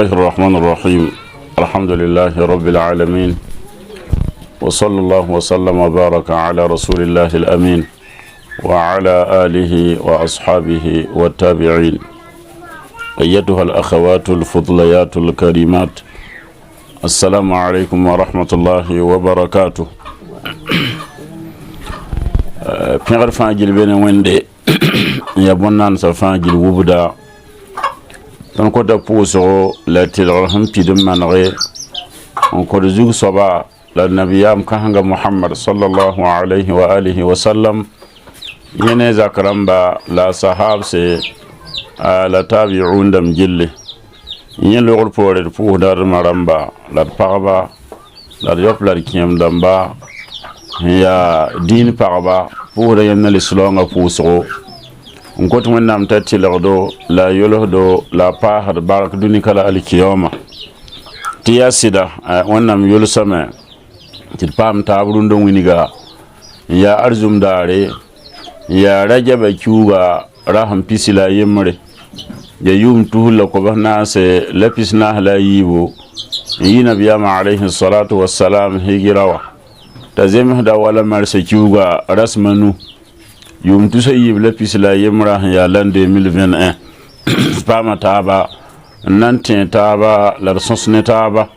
الله الرحمن الرحيم الحمد لله رب العالمين وصلى الله وسلم وبارك على رسول الله الأمين وعلى آله وأصحابه والتابعين. أيتها الأخوات الفضليات الكريمات، السلام عليكم ورحمة الله وبركاته. بيغر فاجل بين ويندي يبونان سفاجل وبدا on kota puso la tilham pidum manre on ko zug soba la nabiyam ka hanga muhammad sallallahu alayhi wa alihi wa sallam yene zakramba la sahab se la tabi'un dam jille yen logol pore pu dar maramba la paraba la yop la kiyam damba ya din paraba pour yen l'islam puso on ko tun nam tatti lagdo la yolohdo la pahar barak duni kala alkiyama tiya sida wannan yolo sama tilpam tabrun don winiga ya arzum dare ya rajaba kuga raham pisila yemre ya yum tuhla ko bana se lapisna la yibo yina biyama alayhi salatu wassalam hijrawa tazem da wala marse kuga rasmanu yum tu sayib la pisla yemra ya l'an 2021 pama taba nantin taba la sonsne taba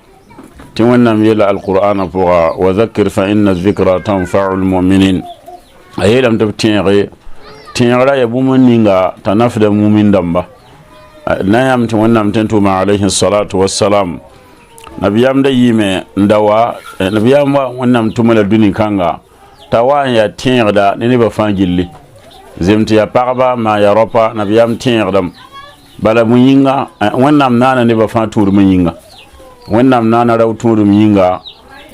ti wannan yela alquran pour wa dhakkir fa inna dhikra tanfa'u almu'minin ayelam tabtire tinra ya bumaninga tanafda mu'min damba nayam ti wannan tentu ma alayhi salatu wassalam nabiyam da yime ndawa nabiyam wannan tumala duni kanga tawa ya tinda ne ba fangilli zemti ya parba ma ya ropa nabiyam tindam bala muyinga wannam nana ne ba fa tur muyinga wannam nana raw tur muyinga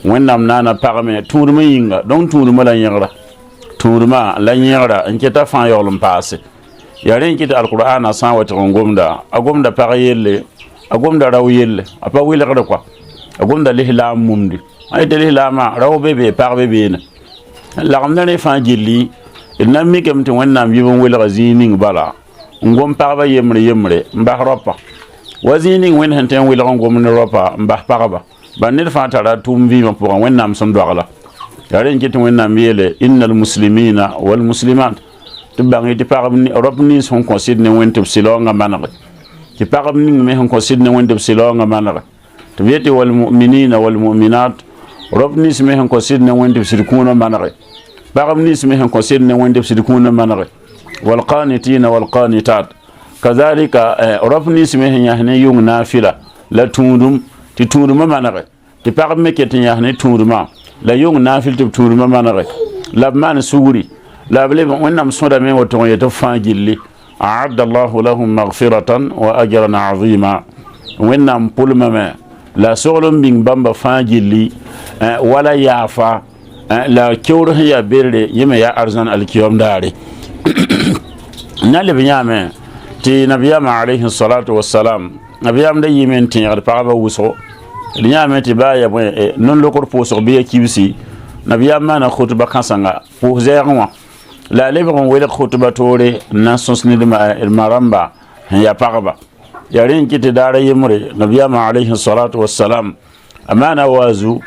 wannam nana parme tur muyinga don tur mala yingra tur ma la yingra en keta fa yolum passe ya ren kita alqur'ana san wata agomda parayelle agomda raw yelle apa wilgra quoi agomda lihlam mumdi ay de lihlama raw bebe parbe bene lagam ne fa jilli inna mi kem tin wannan yibon wela zinin bala ngom parba yemre mba ropa wazini wen hanten wela ngom ne ropa mba parba banir fa tara tumvi ma pour wannan son dogala yaren kitin wannan yele innal muslimina wal muslimat tibangi ti parabni robni son considne wen tibsilo nga manare ti parabni me hon considne wen tibsilo nga manare tibiyati wal mu'minina wal mu'minat robni me hon considne wen tibsirkuno manare bagam nis me hen ko sedne wonde sidikuna manare wal qanitina wal qanitat kadhalika rafni me hen yahne yung nafila la tundum ti tundum manare ti bagam me ketin yahne tunduma la yung nafil ti tundum manare la man suguri la bele wonnam soda me woto yeto fangilli a'adda Allahu lahum maghfiratan wa ajran 'azima wonnam pulma me la solom bing bamba fangilli wala yafa la kewro ya berde yeme ya arzan alkiyam dare nale binyame ti nabiyama alayhi salatu wassalam nabiyam da yimen tin yar paraba wuso binyame ti baya non lokor poso biya kibisi nabiyam na khutba kansanga pour zerwa la lebron wele khutba tore na sonsni de maramba ya paraba yarin kiti dare yemre nabiyama alayhi salatu wassalam amana wazu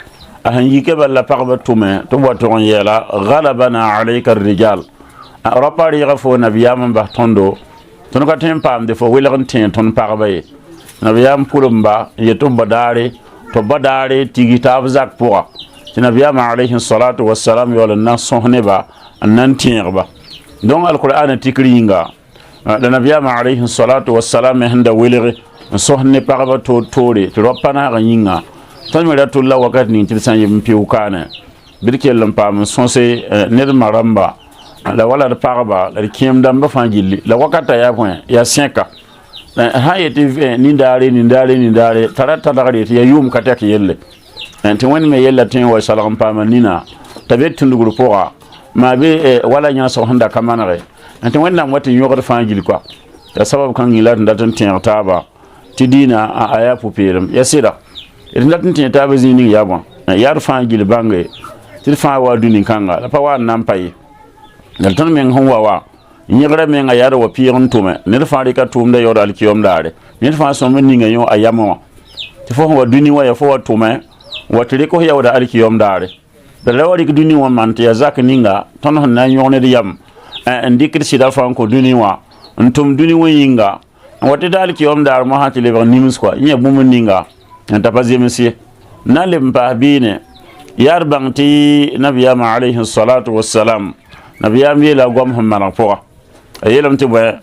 ahanyi ke balla parba tume to wato yela ghalabana alayka ar-rijal rapari gafo nabiyam ba tondo ton ka tempam de fo wilan tin ton parba ye nabiyam pulumba yetum badare to badare tigita zak pour nabiyam alayhi salatu wassalam yola nas sohne ba nan tinba donc alquran tikringa da nabiyam alayhi salatu wassalam handa wilire sohne parba to tore to rapana ganyinga tan mera tulla wakat ni tilsan yim piukana birkel lampam sonse ned maramba la wala de parba la kiem damba fangilli la wakata ya point ya 5 ha yete ni ndare tarata dagare ya yum katak yelle en won me yella tin wa salam pam nina tabet tundugo pora ma be wala nya so handa kamanare en won nam wati yogar fangilli quoi ya sabab kan ila ndatan tin taba tidina aya pupiram ya sida idan tin ta ba zini ya bon yar fa gil bangai til fa wa duni kanga la pa wa nan pai dal tan men honwa wa nyigra men ga yar wa piyon tume ne fa rika tum da yor al kiyom dare ne fa so men ninga yo ayama tɩ fo wa dũni wã ya fo wa tʋme wa tɩ rɩk f yaooda alkiyom daare la wa rɩk dũni wã man tɩ ya zak ninga tõnd sẽn na n yõg ned yam n dɩkd sɩda fãa n kõ dũni wã n tʋm dũni wã yĩnga n wa tɩ da alkiyom daar mosã tɩ lebg nims koa yẽ bũmb ninga n ta pa zems ye na n leb n paas biine yaa d bãng tɩ nabiyaamã alayhi salatu wassalam nabiyaam yeela goam sẽn maneg pʋga a yeelame tɩ bõe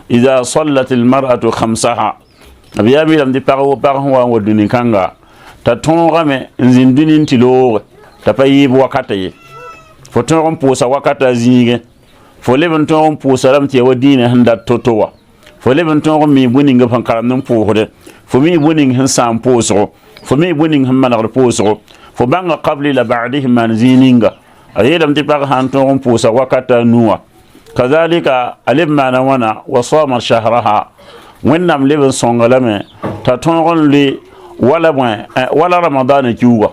ida sallat almar'atu khamsaha nabiyaam yeelame tɩ pag sẽn wa n wa dũni kãnga t'a tõogame n zĩnd dũni n tɩ looge t'a pa yɩɩb wakata ye fo tõog n pʋʋsa wakata a zĩigẽ fo leb n tõog n pʋʋsa lame tɩ ya wa dĩinã sẽn dat to-to wa fo leb n tõog n mii bõe-ning b sẽn karemd n pʋʋsde fo mii bõe-ning sẽn sãam pʋʋsgo fo mii bõe-ning sẽn manegd pʋʋsgo fo bãnga qabli la ba'dihi maan zĩig ninga a yeelame tɩ pag sãn tõog n pʋʋsa wakata a nuwã kazalika a leb maana wãna wa sama shahraha wẽnnaam leb n sõnga lame t'a tõog n le wala ramadana kiuga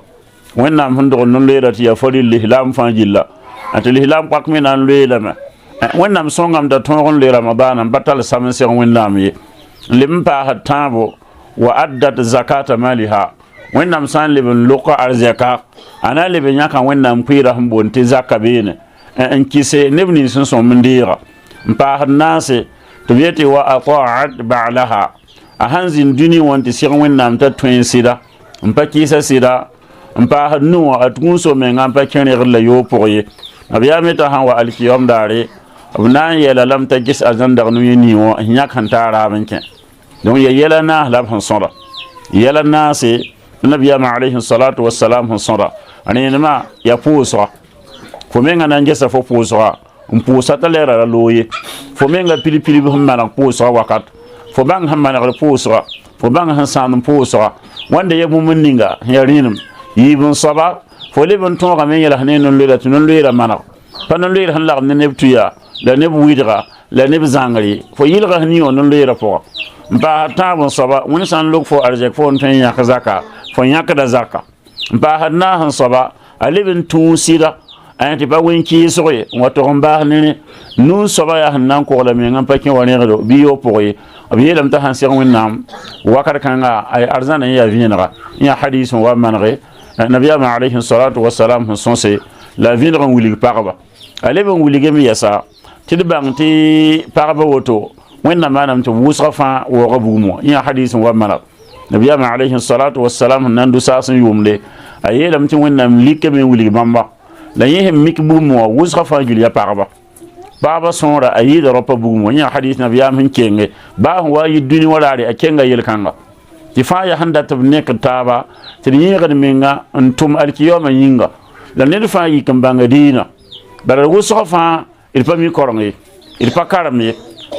wẽnnaam sẽn dog no-leera tɩ yaa fari lislaam fãa gilla tɩ lislaam pak me na n loeelame wẽnnaam sõngame t'a tõog n le ramadana n pa tall sam n seg wẽnnaam ye n leb n paasd tãabo wa addat zakata maliha wẽnnaam sã n leb n loka arzɛka a na n leb n yãka wẽnnaam kʋɩɩra sẽn boond tɩ zaka beene n kɩse neb nins sẽn sõm n deega n paasd naase tɩ b yetɩ wa ataat ba'laha a sãn zĩnd dũni wã tɩ seg wẽnnaam t'a tõe n sɩda n pa kɩɩsa sɩda n paasd nuwã a tũun so-menga n pa kẽ regd la yoog pʋg ye b yaa me t'a sãn wa alkiyom daare b na n yɛla lame t'a ges a zãndag nu yẽ nii wã sẽn yãk sẽn taa raab n kẽ donc ya yɛla naas la b sẽn sõra yɛla naase nabiyaamã alayhi salatu wassalam sẽn sõra rẽenemã ya pʋʋsga fo menga na n gesa fo pʋʋsga n pʋʋsa t'a lɛɛra ra loog ye fo menga pilipilib sẽn maneg pʋʋsga wakat fo bãng sẽn manegd pʋʋsga fo bãng sẽn sãand pʋʋsga wãnda ya bũmb n ninga ya rẽenem yiib n soaba fo leb n tõogame n yɛls ne non-loeera tɩ non-loeera maneg pa non-loeer sẽn lagd ne neb tuya la neb wɩdga la neb zãngre fo yɩlga sẽn nii wã non-loeera pʋga n paasd tãab n soaba wẽnd sã n lok fo arzɛk fo n tõe n yãk zaka fo yãkda zaka n paasd naas n soaba a leb n tũud sɩda tɩ pa wen-kɩɩsg ye n wa tog n baas nere nu soaba yaa sẽn na n kogla menga n pa kẽ wa rẽgdo bɩ yoo pʋg ye b yeelame t'a sãn seg wẽnnaam wakat kãnga arzãna n yaa vẽenega n yaa hadis n wa manege nabiyaamã alayhi salatu wasalam sẽn sõse la vẽeneg n wilg pagba a leb n wilgame yɛsa tɩ d bãng tɩ pagba woto wẽnnaam maaname tɩ wʋsga fãa waooga bugum wã n yaa hadis n wa maneg nabiyaamã alayhi salatu wasalam sẽn na n du saas n yʋʋmde a yeelame tɩ wẽnnaam likame n wilg bãmba la yẽ sẽn mik bugum wã wʋsga fãa gil ya pagba paɣaba sõora a yɩɩda rapa bugum wã yã hadis nabiyaam sẽn kenge baa sẽn wa yɩ dũni wã raare a kenga yel-kãnga tɩ fãa yaa sẽn dat b nekd taaba tɩ d yẽegd menga n tʋm alkiyaoomã yĩnga la ned fãa yik n bãnga diinã bara wʋsg fãa d pa mi koreng ye d pa karem ye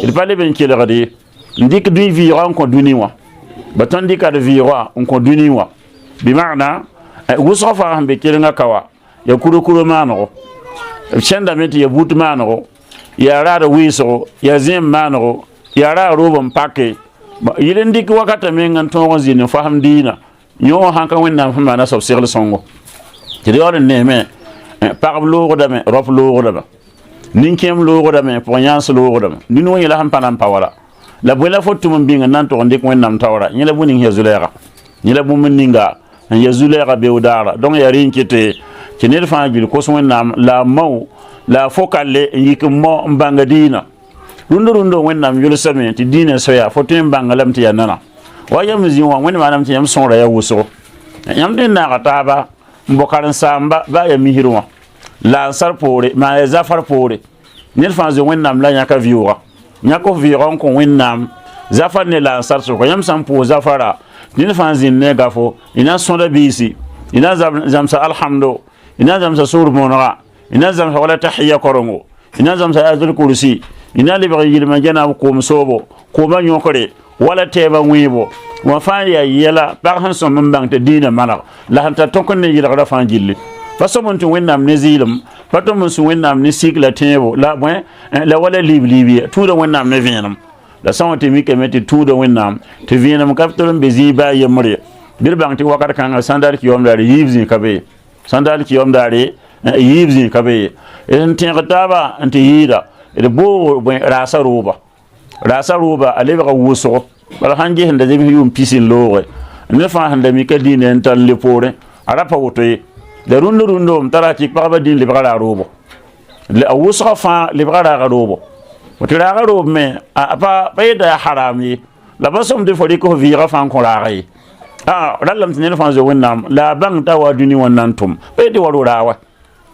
d pa leb n kelgd ye n dɩk dũni vɩɩga n kõ dũni wã ba tõnd dɩka d vɩɩgã n kõ dũni wã bɩ maana wʋsg fãa sẽn be kelengã ka wa ya kuro maanego b sẽndame tɩ ya but maanego ya raad wɩɩsgo ya zẽm maanego ya raa rob n pake yɩl n dɩk wakata meng n tõog n zĩnd n fasem diinã yõ sãn ka wẽnnaam sẽn maana soab segl sõngo tɩ d yaood n neeme pagb loogdame rop loogdame nin-kẽem loogdame pʋg yãns loogdame dũni wã yẽla sẽn pa na n pa wala la bõe la fo tʋm n bĩng n na n tog n dɩk wẽnnaam taoora yẽ la bũ-ning ya zu-lɛɛga yẽ la bũmb n ninga n ya zu-lɛɛga beodaara donc yaa rẽ n kɩte tɩ ned fãa gil kos wẽnnaam la a mao la a fo kalle n yik n mo n bãnga diinã rũndã wẽnnaam yʋlsame tɩ diinã soya fo tõe n bãnga lame tɩ ya nana wa yam zĩ wã wẽnd maaname tɩ yãmb sõora ya wʋsgo yãmb tɩ n naaga taaba n bo karen-saamba baa ya misr wã la n sar poore maa ya zafar poore ned fãa zo wẽnnaam la yãka vɩʋʋga yãk f vɩʋʋga n kõ wẽnnaam zafar ne la n sar sʋka yãmb sã n pʋʋs zafara ned fãa zĩnd ne gafo y na n sõda biisi y na n zãmsa alhamdo y na n zãmsa sʋʋr mõonega y na n zãmsa wala tahiya korengo y na n zãmsa ayatul kursi y na n lebg yɩlmã gẽnaab koom soobo koomã yõkre wala tɛɛbã wẽebo wã fãa yaa yɛla pag sẽn sõm n bãng tɩ diinã maneg la sẽn tar tõk n ne yɩlgrã fãa gilli pa sõm n tɩ wẽnnaam ne zɩɩlem pa tõm n sũ wẽnnaam ne sik la tẽebo la bõe la wala liib-liib ye tũuda wẽnnaam ne vẽenem la sã wã tɩ mikame tɩ tũuda wẽnnaam tɩ vẽenem ka tol n be zĩig baa yembr ye bɩ d bãng tɩ wakat kãngã sãn daar kiyom daare yiib zĩ ka be sãn daar kiyom daare yiib zĩ ka be n tẽeg taaba n tɩ yɩɩda d boog raasa rooba a lebga wʋsgo bala sãn gesẽnda zeb yʋʋm pis n looge ne fa handa mi ka dinen tan le pore ara pa woto ye de rundo tara ki pa ba din le bra robo le awusra fa le bra robo woto ra robo me pa da haram yi la basom de fori ko vira fa ko la rai ralam tinel fa zo wonnam la bang tawa duni wannan tum be de waro rawa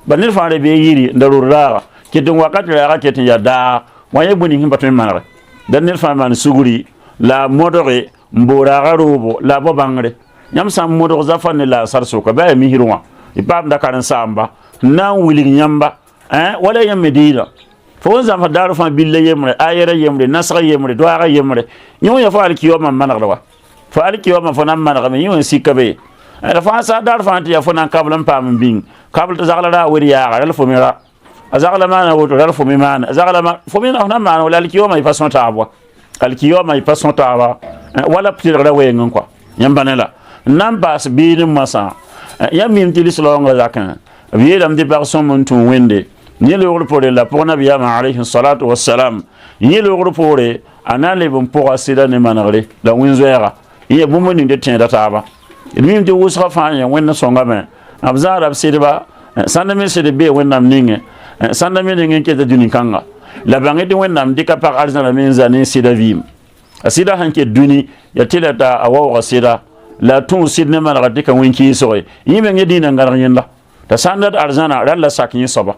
banil fa re be yiri ndaru rawa ke dun wakati ra ke tin ya da waye buni himba to manare dan nil fa man suguri la modore mbora garobo la bobangre nyam sam modore za fa ne la sarso ko ba mi hirwa ibam da karan samba nan wili nyamba wala yam medina fo za fa daru fa billa yemre ayere yemre nasra yemre doara yemre nyon ya fa alkiyoma manare wa fa alkiyoma fa nan manare mi yon sikabe la fa sa dar fa anti ya fa nan kablan pam bing kabl to zagala da wuri ya ga fo mira azagala mana woto dal fo mi mana azagala ma fo mi na mana wala alkiyoma fa son tabwa alkiyoma fa son tabwa wala ptir da wengon quoi nyambanela nan bas biirin masa yamim tilis longa zakan bielam de person mon tun wende ni le repore la pour nabiya ma alayhi salatu wassalam ni le repore anale bon pour asida ne manare la winzoera ye bumoni de tin data ba mim de wusra fa ya wenna songa me abzara absidba sanda me se de be wennam ninge sanda me ninge ke de duni kanga la bangi de wennam dika par arzana min zani sida vim asida hanke duni ya tilata awaw asida la tun sidne manara dika winki soy yime ngedi na ngaranyenda ta sanda arzana ralla sakin soba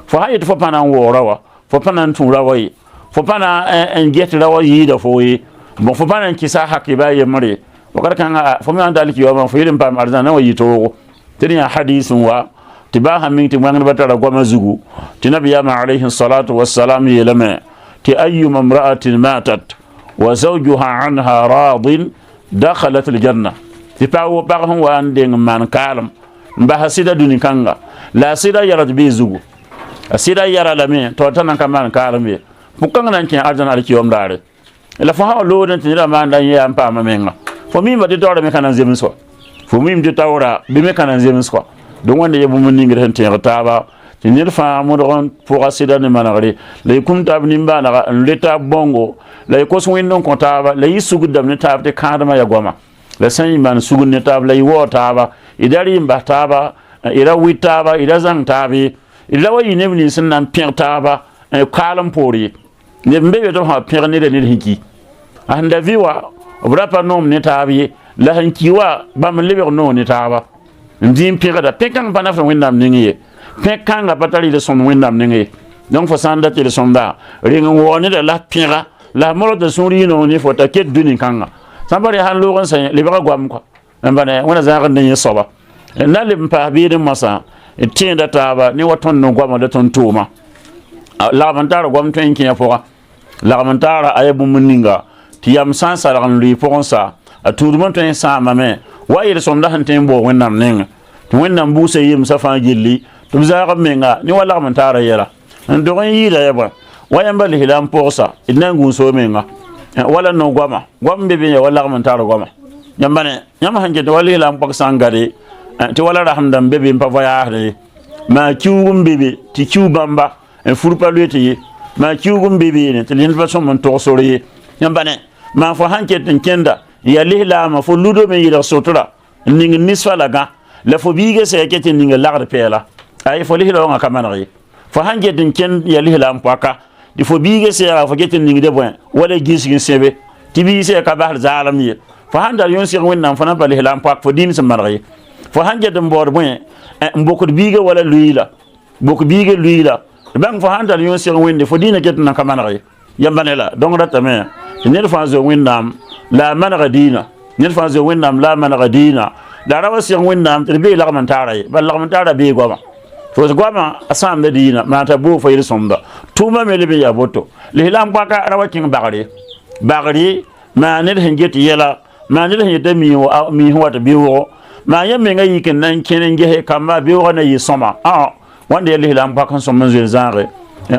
fo hayit fo pana worawa fo pana turawa yi fo pana en getrawa yi da fo yi bon fo pana kisa hakiba yemre wakar kan fo mi andal ki yoma fo yirim pam arzana wa yito tinya hadithun wa tibaha min ti wangan batara goma zugu ti nabiyama alayhi salatu wassalam yelama ti ayyuma imra'atin matat wa zawjuha anha radin dakhalat aljanna ti pawo parhon wa andeng man kalam mba hasida duni kanga la sida yarat be zugu asida yara la me to tan kan man kalam be bukang nan kin arjana alki yomdare la fa ha lo den tinira man dan ya ampa mamenga fo mi mbadi dore me kanan zemin so fo mi mdi tawra be me kanan zemin so don wanda yebu mun ningir hen tin taba tinir fa mo don pour asida ne manare le kum tab nimba na leta bongo la ko so windon ko taba la yisugu dam ne tab te kadama ya goma la san man sugu ne tab la yiwo taba idari mba taba ira witaba ira zang tabi ila wa yine ni sun nan pir taba kalam pori ne mbebe to ha pir ne de ne hiki anda viwa brapa nom ne tabi la hankiwa bam lebe no ne taba ndim pir da pekan bana fa windam ningi pekan ga patali de son windam ningi donc fo sanda te le sonda ringa woni de la pira la molo de suri no ni fo ta ket duni kanga sambari han logon sa le ba gwam ko mbane wona zaga ne soba na le mpa bi de masa tienda taba ni waton no gwam de ton tuma la mantara gwam to enkin fo la mantara ayabu muninga tiyam sansa la lui ponsa a tourment to ensa mame wa yele sonda han tembo wonnam nenga to wonnam buuse yim safa gilli to zaga menga ni wala mantara yela ndo yida yaba wayamba le hilam posa inangu so menga wala no gwama gwambe be wala mantara gwama nyambane nyama hanje to wala hilam pak sangare to wala rahamdam bebe mpa voyage ma kiwum bebe ti kiwbamba en furpa leti ma kiwum bebe ne tin façon mon to sori nyambane ma fo hanke tin kenda ya lihla ma fo ludo me yira sotura ning nisfa laga la fo bige se ketin ning lagar pela ay fo lihla nga kamanari fo hanke tin ken ya lihla mpaka di fo bige se fo ketin ning de bon wala gisgin sebe ti bi se ka bahar zalam ye fo handa yon sir wonnam fo na bal lihla mpaka fo din se marari fo hanje dum bor bon mboko bige wala luila boko bige luila bang fo handa yon sir wonde fo dina ketin na kamanari yambanela donc ratame ne fa zo wonnam la manara dina ne fa zo wonnam la manara dina da rawa sir wonnam terbe la mantara bal la mantara be goma fo goma asam da dina mata bo fo yir somda tuma mele be ya boto lihlam kwaka rawa king bagari ma ne hengeti yela ma ne hengeti mi huwata biwo ma yemme ngai ken nan kenen ge kamba biwo na yi soma wanda lihlam kwaka somman zil zare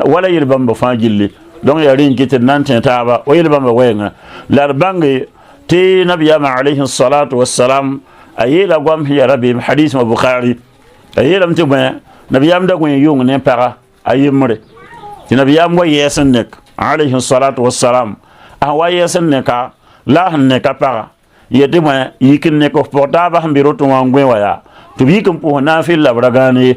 wala yir bamba fa gilli donc ya rin kitin nan tin taba wayil bamba wenga lar bangi ti nabiyama alayhi salatu wassalam ayila gwam hiya rabbi hadith ma bukhari ayila mti ba nabiyam da gwen yung ne para ayimre ti nabiyam wa yesan nek alayhi salatu wassalam wa yesan neka la ne ka para yete mo yikin ne ko porta ba hambiro to wangwe waya to yikin po nafil la bragani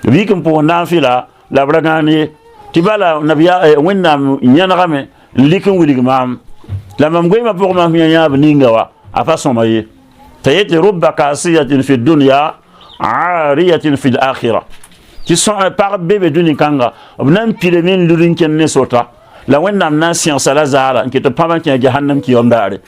to yikin po nafila la bragani tibala nabiya wennam nyanagame likin wiligmam la mam goyma pour ma nyanya bninga wa afa somaye tayati rubba kasiyatin fi dunya ariyatin fi al-akhirah qui sont par bébé duni kanga obnam piremin lurin ken ne sota la wennam na science la zara qui te pama ki jahannam ki yomdare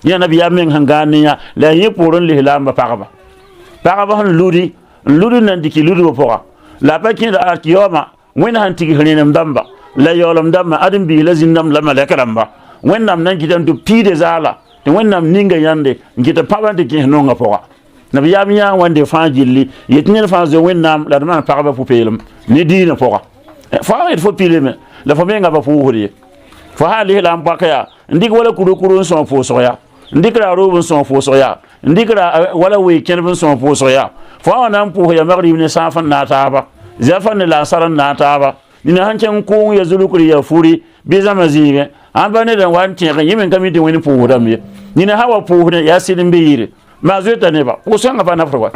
ya nabiya men hangania la yeporon lihlam ba paraba han luri nan diki luri bo pora la pakin da akiyoma wen han tigi hanenam damba la yolam damba adam bi la zindam la malaka damba wennam nan gidan to pide zala to wennam ninga yande ngita pabante ki nonga pora nabiya miya wande fajilli yetnel fa zo wennam la man paraba fu pelum ni dina pora fa it fo pileme la fa menga ba fu hori fa hali la ambakaya ndik wala kuru son fo soya ndikra robun son fo soya ndikra wala we kenbun son fo soya fa nan pu ya maghrib ne safan na taba zafan la saran na taba nina hancan ko ya zulukuri ya furi be zama zibe an bane da wanti kan yimin kamiti wani pu dam nina hawa pu ne ya sidin be yire ma zueta ne ba ko sanga pa na farwa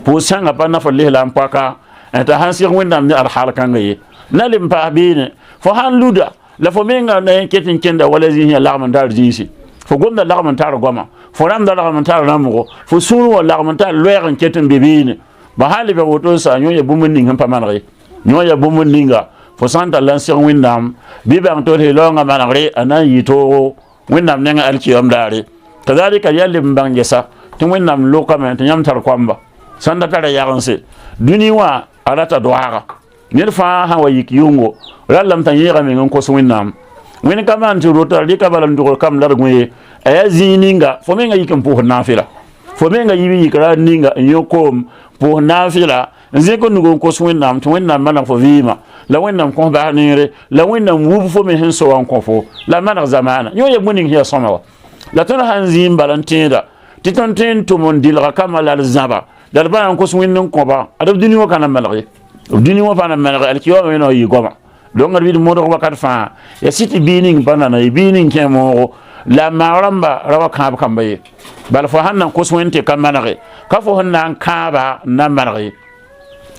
ko sanga pa na falle la mpaka ta hansi windam ni al halkan ne nalim pa bine fo han luda la fo menga na ketin kenda wala zinya lagman dar jinsi fo gonda lagman tar goma fo ram da lagman tar namugo fo suru wala lagman tar loyen ketin bibine ba hali be woto sa nyoye bumun ning pa manre nyoya bumun ninga fo santa lansir windam bibang to he longa manre anan yito windam nenga alkiyam dare kadhalika yalim bangesa tin windam lokament nyam tar kwamba sanda tara yaganse duniwa alata doara nirfa ha wayik yungo lallam tan yega men ko windam wen kaman to rota di kabalam do kam largwe ayazininga fo menga yikem po nafila fo menga yibi yikra ninga yokom po nafila nzeko nugo ko windam to windam mana fo vima la wennam ko ba nire la wennam wubu fo men henso wan ko fo la mana zamana nyoye muning hiya somawa la tan hanzim balantinda titantin to mon dilra kama la zaba dal ba ko windon ko ba adab dini wo kana malghi dini wo pana malghi al kiyo no yi goma do ngar wi mo do wakat fa ya siti bining bana na bining kemo la maramba rawa kab kambaye bal fo hannan ko wente kam malghi ka fo hannan kaba na malghi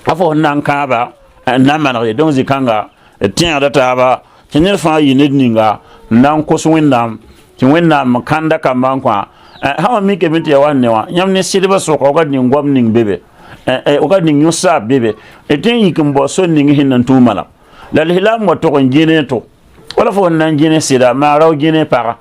afo hannan kaba na manre donc zikanga tien da taba kinir fa yinid ninga nan ko windam tin windam kanda kamban kwa hawa mi ke binti yawanne wa nyamne silba so ko gad ning gom ning bebe o gad ning yusa bebe tin yikim bo so ning hinnan tumala lal hilam wa to ngene to wala fo nan ngene sida ma raw ngene para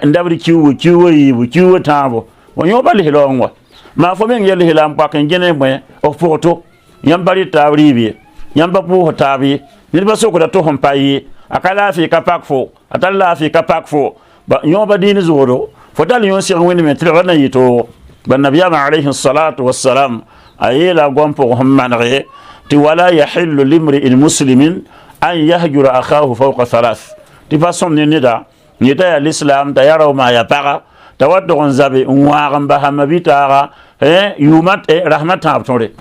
ndabri kiwo yibu tabo wonyo bal hilongwa ma fo men yel hilam pa kan ngene mo o foto yambari tawribi yamba pu hotabi nirba soko da to hon payi akala fi kapak fo atalla fi kapak fo ba nyoba dini zoro fodal yon sir woni men tira na yito ban nabiyya alayhi salatu wassalam ayela gompo hammanre ti wala yahillu limri almuslimin an yahjura akahu fawqa thalath ti façon nida nida ya l'islam da yaro ma ya para tawaddu zabe unwaram ba hamabitara yumat rahmatan abtore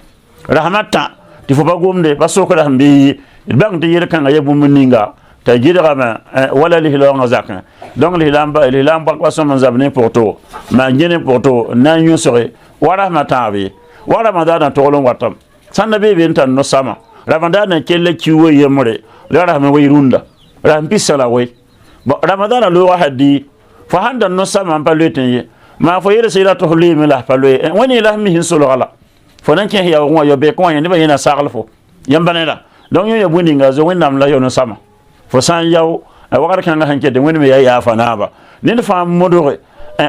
rahmatan ti fo ba gomde ba soko da mbi bang te yere kan ayabu muninga ta jidra ma wala li hilonga zakna donc li lamba ko so man zabne porto ma ngene porto na nyusore wala matabi wala madana tolon watam sanna be be tan no sama ramadana kelle kiwo yemre la rahma wayrunda ram pisala way ramadana lo wahadi fa handa no sama pa leten ma fo yere sira to limi la pa lo woni la mi hin solo ala fo nan ke ya wo yo be ko yen ba yena sagal fo yambanela donc yo buninga zo wennam la yo no sama fo san yaw wakat kan hanke de woni me ya fanaba nin fa modore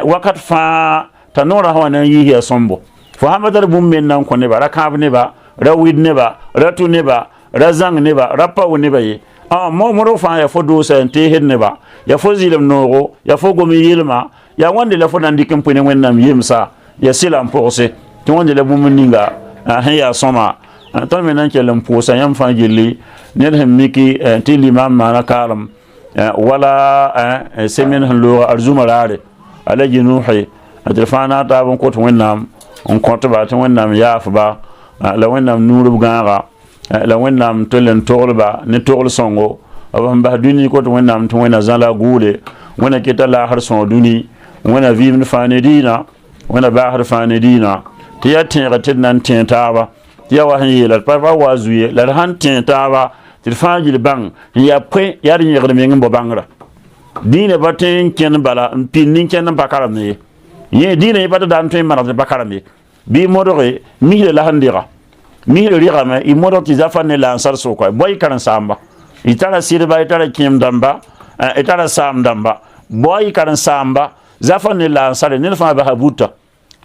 wakat fa tanora hawana yi ya sombo fo hamadar bum men nan ko ne ba rakab ne ba rawid ne ba ratu ne ba razang ne ba rapa ne ba yi mo fa ya fo do sa te hed ne ba ya fo zilam noro ya fo gomi yilma ya wande la fo nan dikem pene wennam yimsa ya silam porse to wande la bum ninga ya soma ton men nan kelam posa yam fa jilli ne hem miki ti limam mana karam wala semen lo arzumarare alaji nuhi atrafana ta bon ko to wennam on compte ba to wennam yaaf ba la wennam nuru ganga la wennam tolen torba ne torl songo abam ba duni ko to wennam to wena zala gule wona kita la har son duni wona vim fane dina wẽna baasd fãa ne dĩinã tɩ yaa tẽega tɩ d na n tẽ taaba tɩ yaa wa sẽn yeela d pa wa zuye la d sãn tẽ taaba tɩ d fãa gil bãng n yaa põe yaa d yẽgd meng n bo bãngrã dĩinã pa tõe n kẽnd bala n pĩnd nin-kẽnd n pa karem ye yẽ dĩinã yẽ pa tɩ daan tõe n manegd pa karem ye bɩ modge misla la sẽn dega misla rɩgame y modg tɩ zafa ne la n sar soka boa y karen-saamba y tara sɩdba y tara kẽem dãmba y tara saam dãmba boa y karen-saamba zafa ne la n sare ned fãa basa buta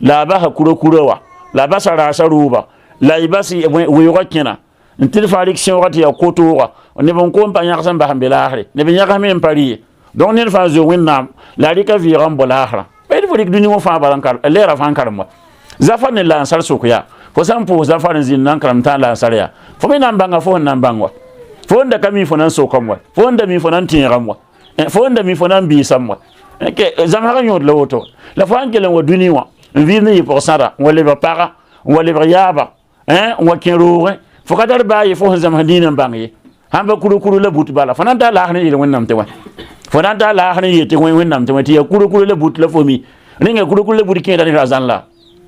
la a basa kura wa la a basa raasa rʋʋba la y bas weoogã kẽna n tɩ d fãa rɩk sẽoogã tɩ yaa kotooga neb n kom pa yãgs n bas n be laasre neb n yãgs me n pa rɩɩ donc ned fãa zo wẽnnaam la a rɩka vɩɩga n bo laasrã pa d fo rɩk dũni wã fãa bala lɛɛra fãa n karem wa zafa ne la n sar sok yaa fo sã n pʋʋs zafa n zĩnd na n karem tã n la n sar yaa fo me na n bãnga fo sẽn na n bãng wa fo n da ka mi fo na n sokame wa fo n da mi fo na n tẽegame wa fo n da mi fo na n biisame wa zãmsgã yõod la woto la fo n kell n wa dũni wã n vɩɩd ne yɩ pʋg sãda n wa lebg paga n wa lebg yaaba n wa kẽ roogẽ fo ka tar baa ye fo sẽn zãms dĩinã n bãng ye sãn pa kuro la but bala fo na n taa laasr n yel wẽnnaam tɩ wã fo na n taa laasr n yel tɩ wẽnnaam tɩ wã tɩ yaa kuro la but la fo mi rẽnga kuro la but kẽeda ne razãn la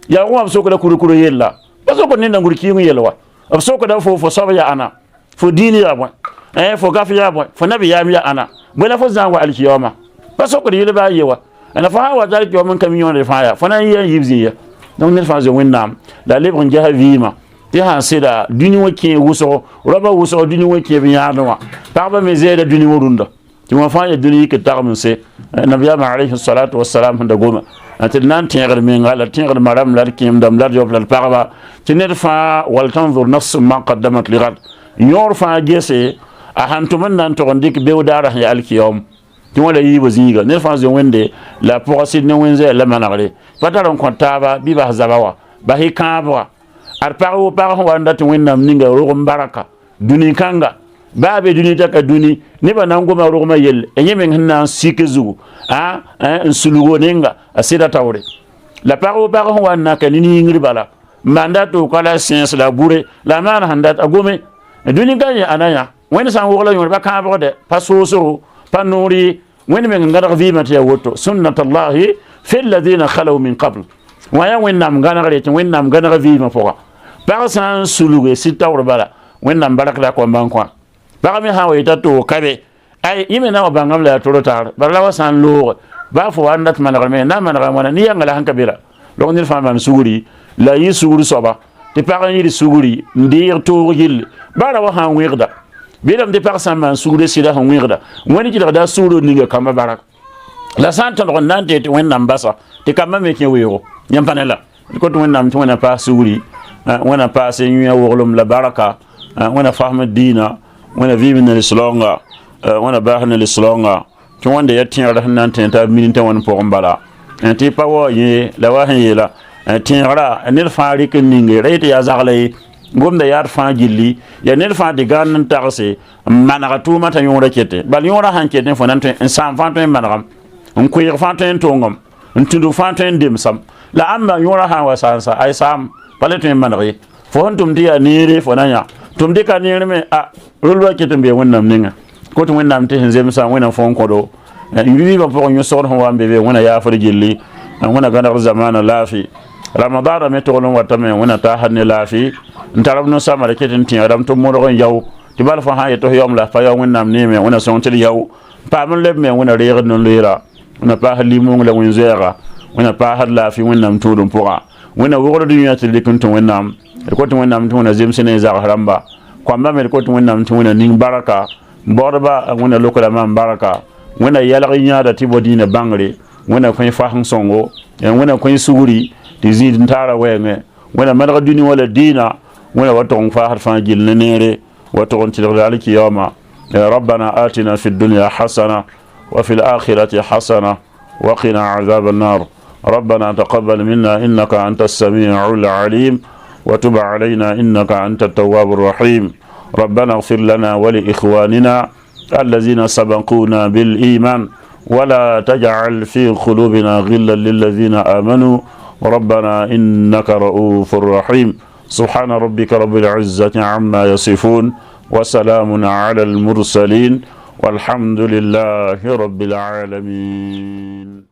yaa wã b sokda kuro yella pa sokd ne nangur kɩɩng yel wa b sokda fo soab yaa ãna fo dĩin yaa bõe fo gaf yaa bõe fo nabiyaam yaa ãna bõe la fo zãn wa alkiyaoma pa sokd yel baa ye wa ana fo sã n wa tar alkiyaoma n ka mi yõonde fãa yaa fo na n yɩ n yib zĩ ya donc ned fãa zo wẽnnaam la a lebg n gesa vɩɩmã tɩ sãn sɩda dũni wã kẽ wʋsgo roaba wʋsg dũni wã kẽ b yãadẽ wã pagba me zɛɛda dũni wã rũndã tɩ wã fãa ya dũni yik d tagm n se nabiyaam alayhi salatu wasalam sẽn da goma tɩ d na n tẽegd menga la tẽegd marame la d kẽemdame la d yob la d pagba tɩ ned fãa wal tanzur nafs ma qaddamat ligad yõor fãa gese a sãn tʋm n na n tog n dɩk beodaarã sẽn yaa alkiyaom tɩ wã la yiiba zĩiga ned fãa zo wẽnde la pʋga sɩd ne wẽn-zoɛɛ la manegre pa tar n kõ taaba bɩ bas zaba wa bas y kãabga ad pag wo pag sẽn wa n dat wẽnnaam ninga rog n baraka dũni kãnga baa be dũni taka dũni nebã na n goma rogmã yell yẽ meng sẽn na n sik zugu n sulgo ninga a sɩda taoore la pag wo pag sẽn wa n naka nin yĩngr bala n maan dat tʋʋka la sẽns la bure la a maan sẽn dat a gome dũni ka yẽ ana yã wẽnd sã n wog la yõor pa kãabgde pa soosgo pa noor ye wẽnd meng n gãdg vɩɩmã tɩ yaa woto sunnat allahi fi alladina khalaw min qabl wã yaa wẽnnaam gãnegre tɩ wẽnnaam gãneg vɩɩmã pʋga pag sã n sulge sɩd taoor bala wẽnnaam barakda a kõn bãng kõ pag me sã n wa yeta tʋʋg ka be ay yẽ me na wa bãngame la yaa toro taar bara la wa sã n looge baa fo wa n dat manegr me na n manega wãna ne yãnga la sẽn ka bera log ned fãa maan sugri la yɩ sugr soaba tɩ pag n yɩd sugri n deeg toog gill bara wa sã n wẽgda beelame tɩ pag sã n maan sugre sɩda sẽn wẽgda wẽnd kɩdgda sugro ninga kambã barak la sã n tõdg n na n tɩ wẽnnaam basa tɩ kambã me kẽ weoogo yãmb pa ne la d kot wẽnnaam tɩ wẽna paas sugri wẽna paas yẽ woglem la baraka wẽna fasm dĩinã wẽna vɩɩm ne lislaoongã wẽna baas ne lislaoongã tɩ wẽnde yaa tẽegr sẽn na n tẽ t'a min t'a wẽnd pʋgẽ bala tɩ pa wa yẽ la wa sẽn yeela tẽegrã ned fãa rɩk n ninge ra yetɩ yaa zagla ye gomda yaa d fãa gilli yaa ned fãa tɩ gãnd n tagse n manega tʋʋmã t'a yõorã kete bal yõorã sãn ket fo na n sãam fãa tõe n manegam n koeeg fãa tõe n tʋʋngam n tũndg fãa tõe n demsam la ãmba yõorã sãn wa sãnsa ay saam pa le tõe n maneg ye fo sẽn tʋm tɩ yaa neere fo na yã tʋm dɩka neer me rolba ket n bee wẽnnaam ninga kot wẽnnaam tɩ sẽn zemsã wẽna fo n kõdo yʋɩɩbã pʋgẽ yõ-sogd sẽn wa n be be wẽna yaafd gilli wẽna gãnegd zamaana laafɩ ramadaana me togl n watame wẽna taasd ne laafɩ n tar b no-sãmda ket n tẽegdame tɩ modg n yao tɩ bal fo sã n yetɩ f yaoom la pa yao wẽnnaam neeme wẽna sõng tɩ d yao paam n leb me wẽna reegd no-loeera wẽna paasd lim-wʋng la wẽn-zoɛɛga wẽna paasd laafɩ wẽnnaam tũudum pʋga wẽna wogd dũniyã tɩ d dɩk n tɩ wẽnnaam d kot wẽnnaam tɩ wẽna zems ne zags rãmba kõamba me d kot wẽnnaam tɩ wẽna ning baraka baoodba wẽna lokla mam baraka wẽna yɛlg yãada tɩ bo dĩinã bãngre wẽna kõ faseng sõngo wẽna kõ sugri tɩ zĩid n taara wɛɛngẽ wẽna madg dũni wala dĩinã wẽna wa tog n faasd fãa gill ne neere wa tog n tɩlgd alkiyaama ربنا آتنا في الدنيا حسنة وفي الآخرة حسنة وقنا عذاب النار ربنا تقبل منا إنك أنت السميع العليم وتب علينا إنك أنت التواب الرحيم ربنا اغفر لنا ولإخواننا الذين سبقونا بالإيمان ولا تجعل في قلوبنا غلا للذين آمنوا ربنا إنك رؤوف رحيم سبحان ربك رب العزة عما يصفون وسلام على المرسلين والحمد لله رب العالمين.